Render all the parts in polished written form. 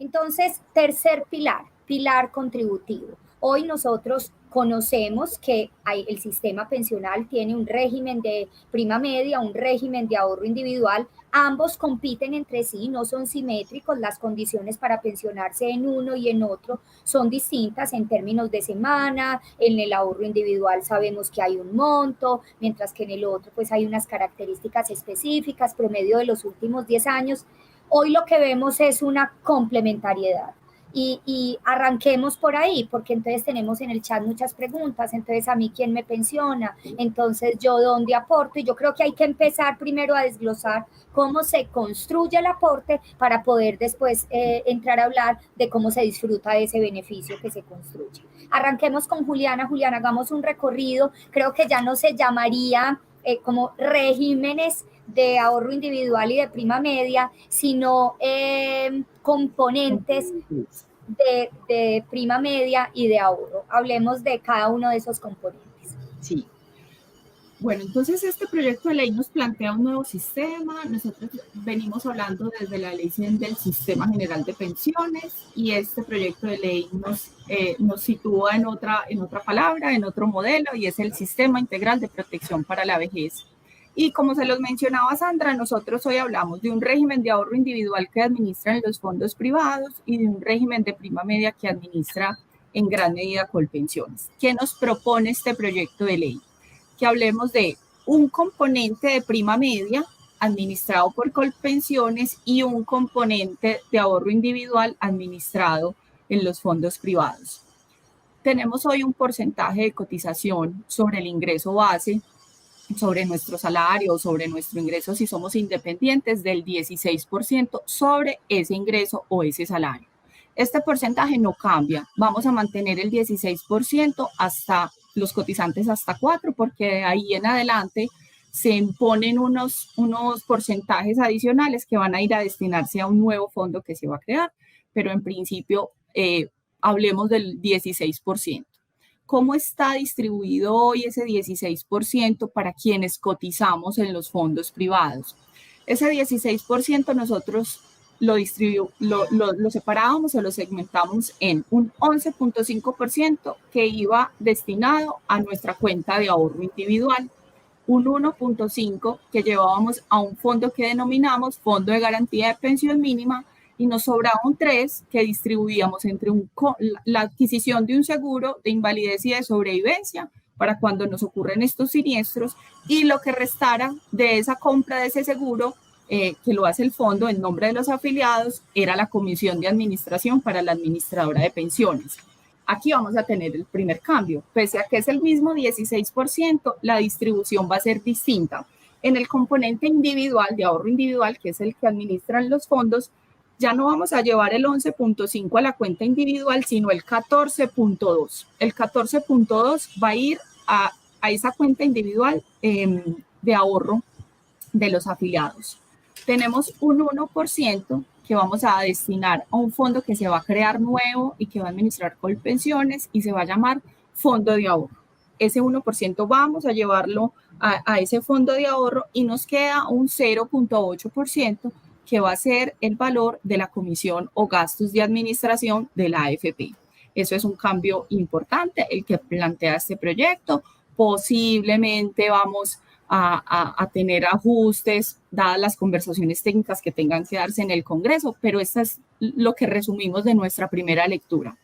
Entonces, tercer pilar, pilar contributivo. Hoy nosotros conocemos que el sistema pensional tiene un régimen de prima media, un régimen de ahorro individual. Ambos compiten entre sí, no son simétricos. Las condiciones para pensionarse en uno y en otro son distintas en términos de semana. En el ahorro individual sabemos que hay un monto, mientras que en el otro pues hay unas características específicas, promedio de los últimos 10 años. Hoy lo que vemos es una complementariedad. Y arranquemos por ahí, porque entonces tenemos en el chat muchas preguntas. Entonces, ¿a mí quién me pensiona? Entonces, ¿yo dónde aporto? Y yo creo que hay que empezar primero a desglosar cómo se construye el aporte para poder después entrar a hablar de cómo se disfruta de ese beneficio que se construye. Arranquemos con Juliana. Juliana, hagamos un recorrido. Creo que ya no se llamaría como regímenes de ahorro individual y de prima media, sino componentes de prima media y de ahorro. Hablemos de cada uno de esos componentes. Sí. Bueno, entonces este proyecto de ley nos plantea un nuevo sistema. Nosotros venimos hablando desde la ley 100 del Sistema General de Pensiones y este proyecto de ley nos sitúa en otra palabra, en otro modelo, y es el Sistema Integral de Protección para la Vejez. Y como se los mencionaba Sandra, nosotros hoy hablamos de un régimen de ahorro individual que administran los fondos privados y de un régimen de prima media que administra en gran medida Colpensiones. ¿Qué nos propone este proyecto de ley? Que hablemos de un componente de prima media administrado por Colpensiones y un componente de ahorro individual administrado en los fondos privados. Tenemos hoy un porcentaje de cotización sobre el ingreso base, sobre nuestro salario, sobre nuestro ingreso si somos independientes, del 16% sobre ese ingreso o ese salario. Este porcentaje no cambia, vamos a mantener el 16% hasta los cotizantes hasta 4, porque de ahí en adelante se imponen unos porcentajes adicionales que van a ir a destinarse a un nuevo fondo que se va a crear, pero en principio hablemos del 16%. ¿Cómo está distribuido hoy ese 16% para quienes cotizamos en los fondos privados? Ese 16% nosotros lo separábamos o lo segmentamos en un 11.5% que iba destinado a nuestra cuenta de ahorro individual, un 1.5% que llevábamos a un fondo que denominamos Fondo de Garantía de Pensión Mínima, y nos sobraba un 3% que distribuíamos entre la adquisición de un seguro de invalidez y de sobrevivencia para cuando nos ocurren estos siniestros, y lo que restara de esa compra de ese seguro, que lo hace el fondo en nombre de los afiliados, era la comisión de administración para la administradora de pensiones. Aquí vamos a tener el primer cambio. Pese a que es el mismo 16%, la distribución va a ser distinta. En el componente individual, de ahorro individual, que es el que administran los fondos, ya no vamos a llevar el 11.5 a la cuenta individual, sino el 14.2. El 14.2 va a ir a esa cuenta individual de ahorro de los afiliados. Tenemos un 1% que vamos a destinar a un fondo que se va a crear nuevo y que va a administrar Colpensiones y se va a llamar Fondo de Ahorro. Ese 1% vamos a llevarlo a ese fondo de ahorro y nos queda un 0.8% que va a ser el valor de la comisión o gastos de administración de la AFP. Eso es un cambio importante, el que plantea este proyecto. Posiblemente vamos a tener ajustes, dadas las conversaciones técnicas que tengan que darse en el Congreso, pero esto es lo que resumimos de nuestra primera lectura.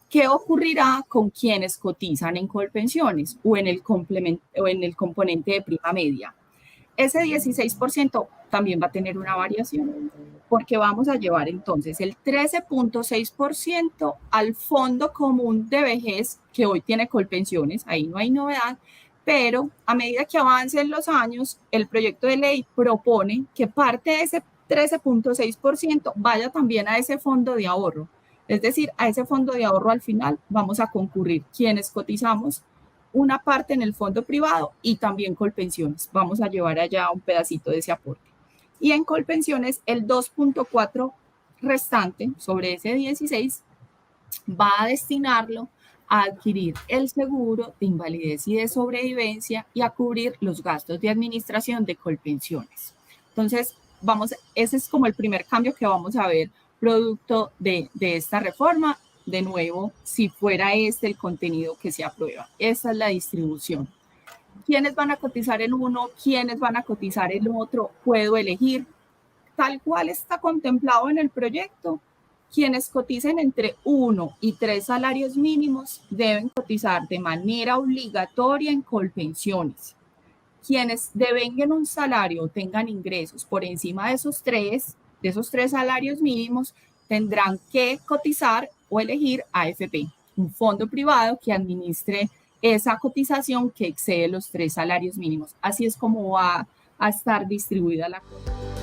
¿Qué ocurrirá con quienes cotizan en Colpensiones o en el componente de prima media? Ese 16% también va a tener una variación, porque vamos a llevar entonces el 13.6% al Fondo Común de Vejez, que hoy tiene Colpensiones, ahí no hay novedad, pero a medida que avancen los años, el proyecto de ley propone que parte de ese 13.6% vaya también a ese fondo de ahorro. Es decir, a ese fondo de ahorro al final vamos a concurrir quienes cotizamos una parte en el fondo privado y también Colpensiones. Vamos a llevar allá un pedacito de ese aporte. Y en Colpensiones, el 2.4 restante sobre ese 16 va a destinarlo a adquirir el seguro de invalidez y de sobrevivencia y a cubrir los gastos de administración de Colpensiones. Entonces, ese es como el primer cambio que vamos a ver producto de esta reforma. De nuevo, si fuera este el contenido que se aprueba. Esa es la distribución. ¿Quiénes van a cotizar en uno? ¿Quiénes van a cotizar en otro? Puedo elegir. Tal cual está contemplado en el proyecto. Quienes coticen entre 1 y 3 salarios mínimos deben cotizar de manera obligatoria en Colpensiones. Quienes devenguen un salario o tengan ingresos por encima de esos tres salarios mínimos, tendrán que cotizar o elegir AFP, un fondo privado que administre esa cotización que excede los 3 salarios mínimos. Así es como va a estar distribuida la cuota.